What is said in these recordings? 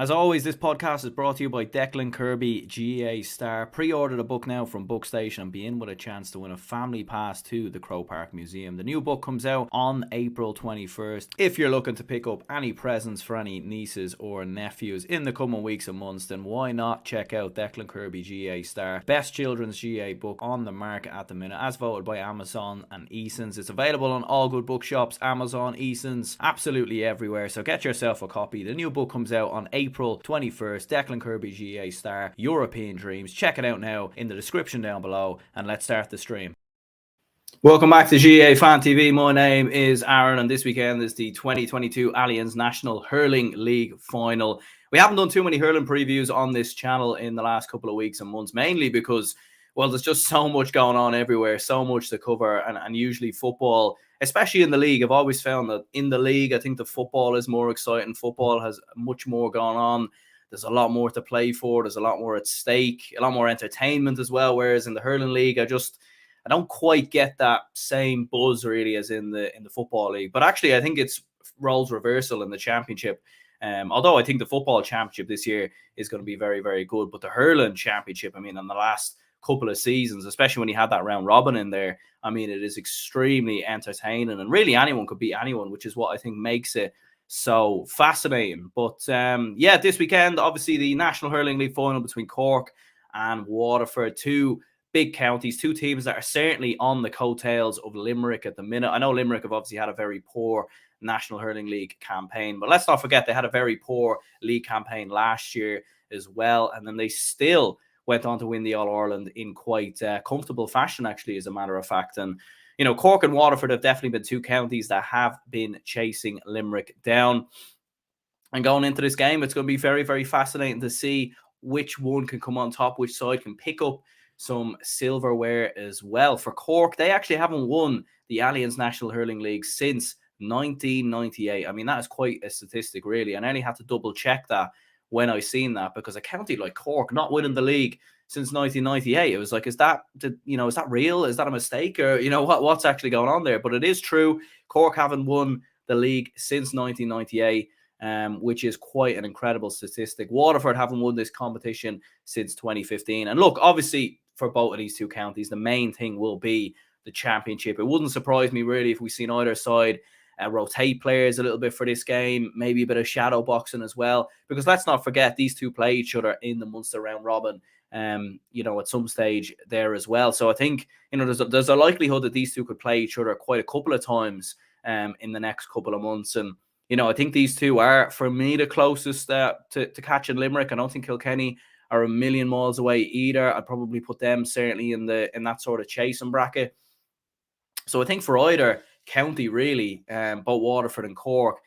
As always, this podcast is brought to you by Declan Kirby GAA Star. Pre-order the book now from Bookstation and be in with a chance to win a family pass to the Croke Park Museum. The new book comes out on April 21st. If you're looking to pick up any presents for any nieces or nephews in the coming weeks and months, then why not check out Declan Kirby GAA Star, best children's GAA book on the market at the minute, as voted by Amazon and Easons. It's available on all good bookshops, Amazon, Easons, absolutely everywhere. So get yourself a copy. The new book comes out on April 21st, Declan Kirby GAA Star, European Dreams. Check it out now in the description down below, and let's start the stream. Welcome back to GAA Fan TV. My name is Aaron, and this weekend is the 2022 Allianz National Hurling League Final. We haven't done too many hurling previews on this channel in the last couple of weeks and months, mainly because, well, there's just so much going on everywhere, so much to cover, and usually football, especially in the league. I've always found that in the league, I think the football is more exciting. Football has much more going on. There's a lot more to play for. There's a lot more at stake, a lot more entertainment as well. Whereas in the hurling league, I don't quite get that same buzz really as in the football league. But actually, I think it's roles reversal in the championship. Although I think the football championship this year is going to be very, very good. But the hurling championship, I mean, in the last couple of seasons, especially when you had that round robin in there, I mean, it is extremely entertaining, and really anyone could beat anyone, which is what I think makes it so fascinating. But yeah, this weekend, obviously the National Hurling League final between Cork and Waterford, two big counties, two teams that are certainly on the coattails of Limerick at the minute. I know Limerick have obviously had a very poor National Hurling League campaign, but let's not forget they had a very poor league campaign last year as well, and then they still went on to win the All-Ireland in quite comfortable fashion, actually, as a matter of fact. And, you know, Cork and Waterford have definitely been two counties that have been chasing Limerick down. And going into this game, it's going to be very, very fascinating to see which one can come on top, which side can pick up some silverware as well. For Cork, they actually haven't won the Allianz National Hurling League since 1998. I mean, that is quite a statistic, really. And I only had to double check that when I seen that, because a county like Cork not winning the league since 1998, it was like, is that real? Is that a mistake? Or, you know, what's actually going on there? But it is true. Cork haven't won the league since 1998, which is quite an incredible statistic. Waterford haven't won this competition since 2015. And look, obviously, for both of these two counties, the main thing will be the championship. It wouldn't surprise me, really, if we seen either side rotate players a little bit for this game, maybe a bit of shadow boxing as well, because let's not forget these two play each other in the Munster round robin, you know, at some stage there as well. So I think, you know, there's a likelihood that these two could play each other quite a couple of times in the next couple of months. And, you know, I think these two are, for me, the closest to catching Limerick. I don't think Kilkenny are a million miles away either. I'd probably put them certainly in that sort of chasing bracket. So I think for either county, really, both Waterford and Cork,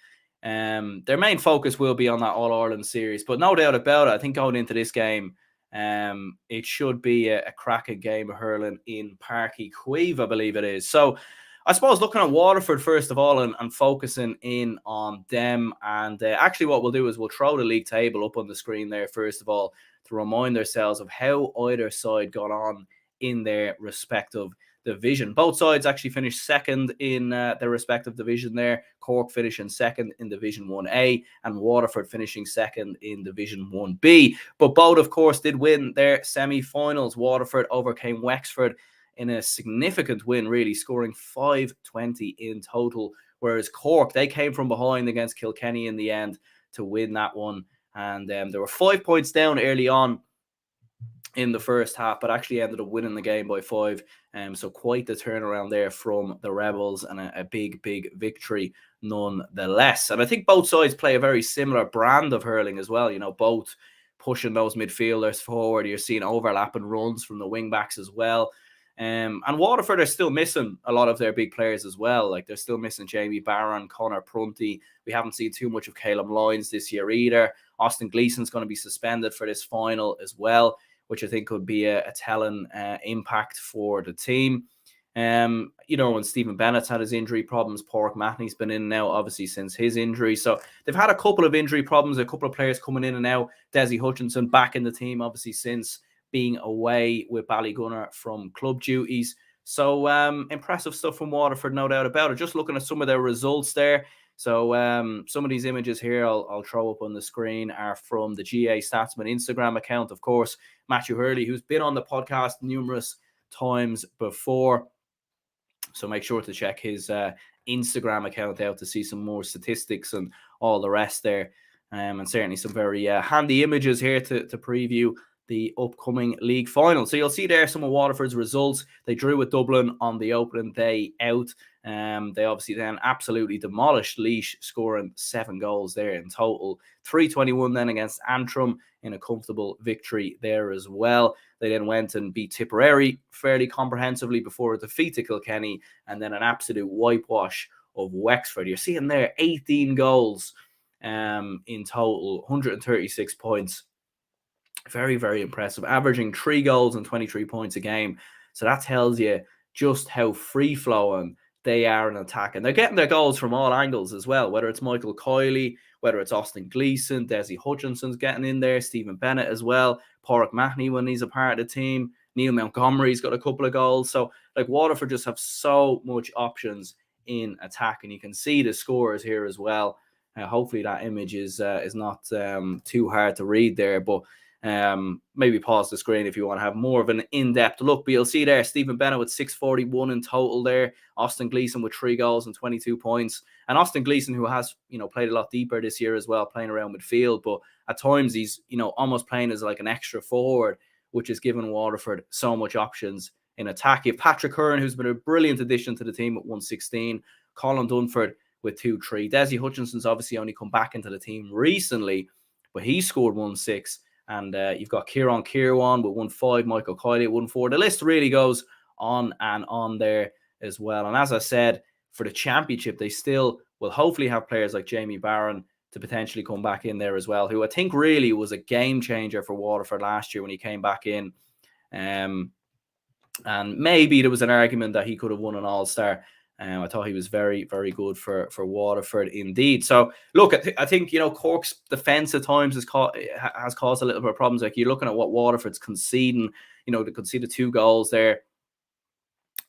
their main focus will be on that All-Ireland series. But no doubt about it, I think going into this game, it should be a cracking game of hurling in Páirc Uí Chaoimh, I believe it is. So I suppose looking at Waterford first of all and focusing in on them, and actually what we'll do is we'll throw the league table up on the screen there first of all to remind ourselves of how either side got on in their respective division. Both sides actually finished second in their respective division there. Cork finishing second in Division 1A and Waterford finishing second in Division 1B. But both, of course, did win their semi-finals. Waterford overcame Wexford in a significant win, really, scoring 5-20 in total, whereas Cork, they came from behind against Kilkenny in the end to win that one. And they were 5 points down early on in the first half, but actually ended up winning the game by 5. So quite the turnaround there from the Rebels, and a big, big victory nonetheless. And I think both sides play a very similar brand of hurling as well. You know, both pushing those midfielders forward. You're seeing overlapping runs from the wing backs as well. And Waterford are still missing a lot of their big players as well. Like, they're still missing Jamie Barron, Conor Prunty. We haven't seen too much of Caleb Lyons this year either. Austin Gleeson's going to be suspended for this final as well, which I think could be a telling impact for the team. You know, when Stephen Bennett's had his injury problems, Pádraig Mahony's been in now, obviously, since his injury. So they've had a couple of injury problems, a couple of players coming in and out. Desi Hutchinson back in the team, obviously, since being away with Ballygunner from club duties. So impressive stuff from Waterford, no doubt about it. Just looking at some of their results there. So some of these images here I'll throw up on the screen are from the GAA Statsman Instagram account. Of course, Matthew Hurley, who's been on the podcast numerous times before. So make sure to check his Instagram account out to see some more statistics and all the rest there. And certainly some very handy images here to preview the upcoming league final. So you'll see there some of Waterford's results. They drew with Dublin on the opening day out. They obviously then absolutely demolished Laois, scoring 7 goals there in total. 3-21 then against Antrim in a comfortable victory there as well. They then went and beat Tipperary fairly comprehensively before a defeat to Kilkenny, and then an absolute whitewash of Wexford. You're seeing there 18 goals in total, 136 points. Very, very impressive. Averaging 3 goals and 23 points a game. So that tells you just how free-flowing they are in attack. And they're getting their goals from all angles as well, whether it's Michael Kiley, whether it's Austin Gleeson, Desi Hutchinson's getting in there, Stephen Bennett as well, Pádraig Mahoney when he's a part of the team, Neil Montgomery's got a couple of goals. So, like, Waterford just have so much options in attack, and you can see the scores here as well. Hopefully that image is not too hard to read there, but maybe pause the screen if you want to have more of an in-depth look. But you'll see there Stephen Bennett with 641 in total there, Austin Gleeson with 3 goals and 22 points, and Austin Gleeson, who has played a lot deeper this year as well, playing around midfield, but at times he's almost playing as like an extra forward, which has given Waterford so much options in attack. You have Patrick Curran, who's been a brilliant addition to the team at 116, Colin Dunford with 2-3. Desi Hutchinson's obviously only come back into the team recently, but he scored 1-6. And you've got Kieran Kirwan with 1-5, Michael Kiley at 1-4. The list really goes on and on there as well. And as I said, for the championship, they still will hopefully have players like Jamie Barron to potentially come back in there as well, who I think really was a game changer for Waterford last year when he came back in. And maybe there was an argument that he could have won an All-Star. I thought he was very, very good for Waterford indeed. So, look, I think, Cork's defence at times has caused a little bit of problems. Like, you're looking at what Waterford's conceding. They conceded 2 goals there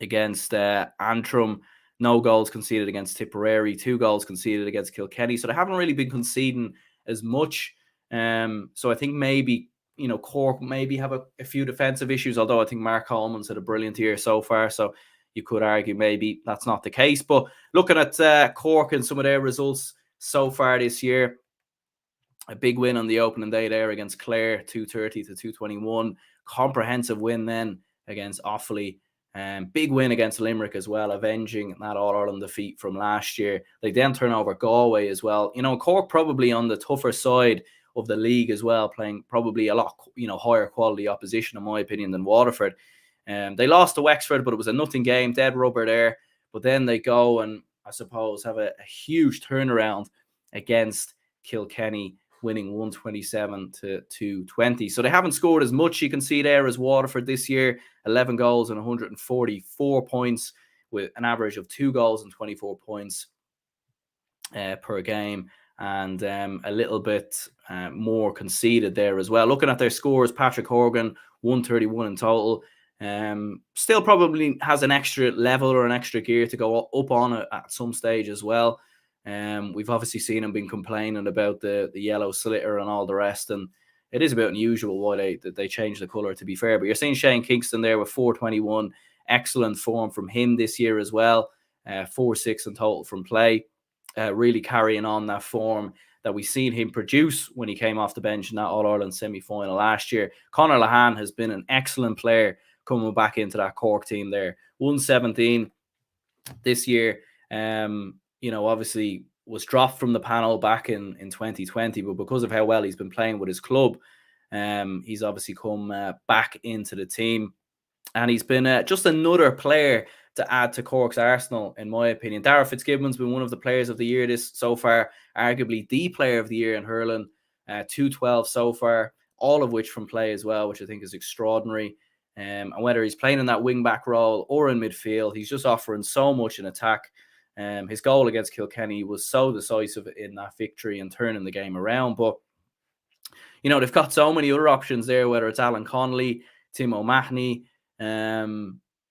against Antrim. No goals conceded against Tipperary. 2 goals conceded against Kilkenny. So they haven't really been conceding as much. So I think maybe, Cork maybe have a few defensive issues, although I think Mark Coleman's had a brilliant year so far. So you could argue maybe that's not the case. But looking at Cork and some of their results so far this year, a big win on the opening day there against Clare, 230-221. Comprehensive win then against Offaly. Big win against Limerick as well, avenging that All-Ireland defeat from last year. They then turn over Galway as well. Cork probably on the tougher side of the league as well, playing probably a lot higher quality opposition, in my opinion, than Waterford. They lost to Wexford, but it was a nothing game, dead rubber there. But then they go and, I suppose, have a huge turnaround against Kilkenny, winning 127-220. So they haven't scored as much, you can see there, as Waterford this year. 11 goals and 144 points, with an average of 2 goals and 24 points per game. And a little bit more conceded there as well. Looking at their scores, Patrick Horgan, 131 in total. Still probably has an extra level or an extra gear to go up on it at some stage as well. We've obviously seen him been complaining about the yellow slitter and all the rest, and it is a bit unusual why they changed the colour, to be fair. But you're seeing Shane Kingston there with 421. Excellent form from him this year as well. 4-6 in total from play. Really carrying on that form that we've seen him produce when he came off the bench in that All-Ireland semi-final last year. Conor Lehane has been an excellent player coming back into that Cork team there. 117 this year. Obviously was dropped from the panel back in 2020, but because of how well he's been playing with his club, he's obviously come back into the team. And he's been just another player to add to Cork's arsenal, in my opinion. Darragh Fitzgibbon's been one of the players of the year this so far, arguably the player of the year in hurling. 212 so far, all of which from play as well, which I think is extraordinary. And whether he's playing in that wing-back role or in midfield, he's just offering so much in attack. His goal against Kilkenny was so decisive in that victory and turning the game around. But, they've got so many other options there, whether it's Alan Connolly, Tim O'Mahony,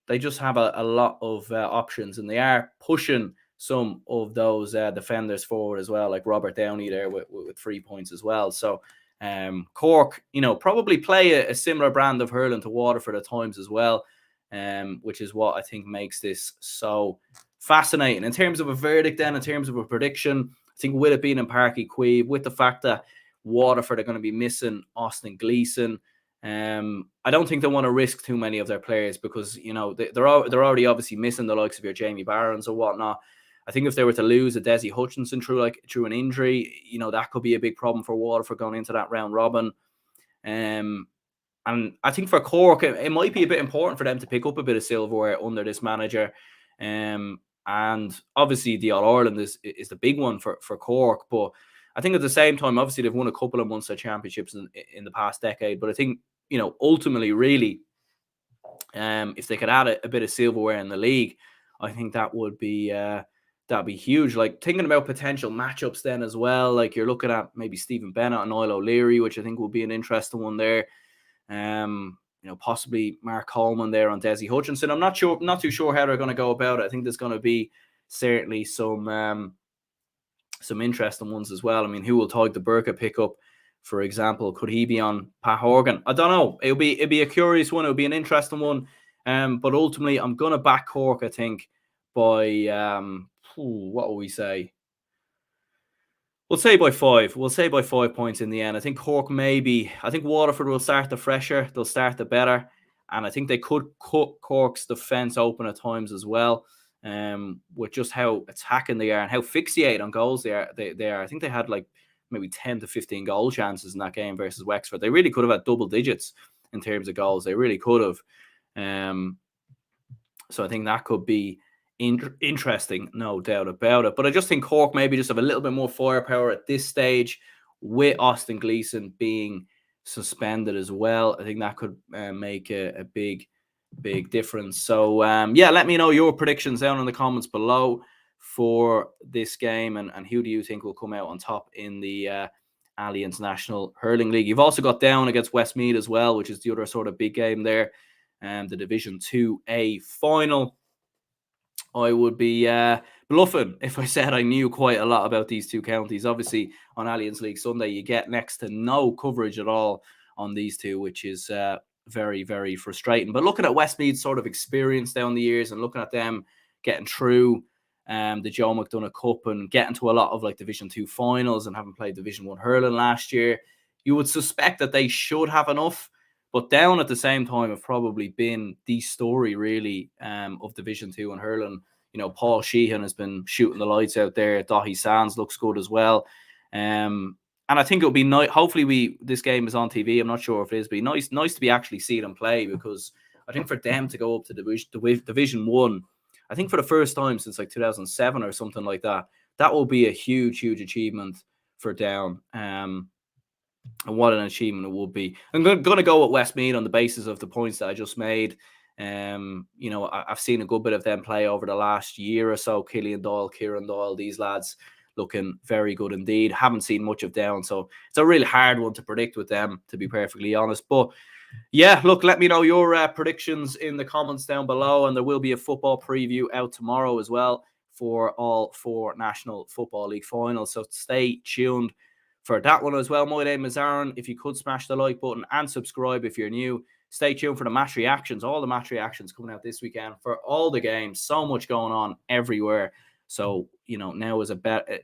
they just have a lot of options, and they are pushing some of those defenders forward as well, like Robert Downey there with 3 points as well. So Cork, probably play a similar brand of hurling to Waterford at times as well, which is what I think makes this so fascinating. In terms of a verdict then, in terms of a prediction, I think with it being in Páirc Uí Chaoimh, with the fact that Waterford are going to be missing Austin Gleeson, I don't think they want to risk too many of their players because, they're already obviously missing the likes of your Jamie Barons or whatnot. I think if they were to lose a Desi Hutchinson through an injury, that could be a big problem for Waterford going into that round robin. And I think for Cork, it might be a bit important for them to pick up a bit of silverware under this manager. And obviously the All-Ireland is the big one for Cork. But I think at the same time, obviously they've won a couple of Munster championships in the past decade. But I think, ultimately, really, if they could add a bit of silverware in the league, I think that would be that'd be huge. Like thinking about potential matchups then as well. Like you're looking at maybe Stephen Bennett and Niall O'Leary, which I think will be an interesting one there. Possibly Mark Coleman there on Desi Hutchinson. I'm not too sure how they're going to go about it. I think there's going to be certainly some interesting ones as well. I mean, who will Tadhg de Burca pick up, for example? Could he be on Pat Horgan? I don't know. It'll be a curious one. It'll be an interesting one. But ultimately, I'm going to back Cork, I think, by what will we say? We'll say by 5. We'll say by 5 points in the end. I think Cork I think Waterford will start the fresher. They'll start the better. And I think they could cut Cork's defence open at times as well, with just how attacking they are and how fixated on goals they are. I think they had like maybe 10 to 15 goal chances in that game versus Wexford. They really could have had double digits in terms of goals. They really could have. So I think that could be interesting, no doubt about it. But I just think Cork maybe just have a little bit more firepower at this stage with Austin Gleeson being suspended as well. I think that could make a big difference. So, let me know your predictions down in the comments below for this game and who do you think will come out on top in the Allianz National Hurling League. You've also got Down against Westmeath as well, which is the other sort of big game there, the Division 2A final. I would be bluffing if I said I knew quite a lot about these two counties. Obviously, on Allianz League Sunday, you get next to no coverage at all on these two, which is very, very frustrating. But looking at Westmeath's sort of experience down the years and looking at them getting through the Joe McDonagh Cup and getting to a lot of like Division 2 finals and having played Division 1 hurling last year, you would suspect that they should have enough. But Down at the same time have probably been the story really of Division 2 and hurling. Paul Sheehan has been shooting the lights out there. Dahi Sands looks good as well. And I think it'll be nice. Hopefully this game is on TV. I'm not sure if it is, but nice to be actually see them play, because I think for them to go up to Division 1, I think for the first time since like 2007 or something like that, that will be a huge achievement for Down. And what an achievement it would be. I'm going to go with Westmeath on the basis of the points that I just made. I've seen a good bit of them play over the last year or so. Killian Doyle, Kieran Doyle, these lads looking very good indeed. Haven't seen much of Down, so it's a really hard one to predict with them, to be perfectly honest. But yeah, look, let me know your predictions in the comments down below, and there will be a football preview out tomorrow as well for all 4 National Football League finals. So stay tuned for that one as well. My name is Aaron. If you could smash the like button and subscribe if you're new. Stay tuned for the match reactions. All the match reactions coming out this weekend for all the games. So much going on everywhere. So, now is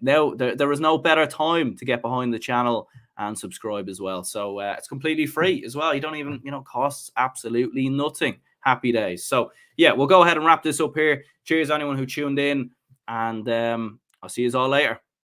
there is no better time to get behind the channel and subscribe as well. So it's completely free as well. You don't even, costs absolutely nothing. Happy days. So yeah, we'll go ahead and wrap this up here. Cheers anyone who tuned in, and I'll see you all later.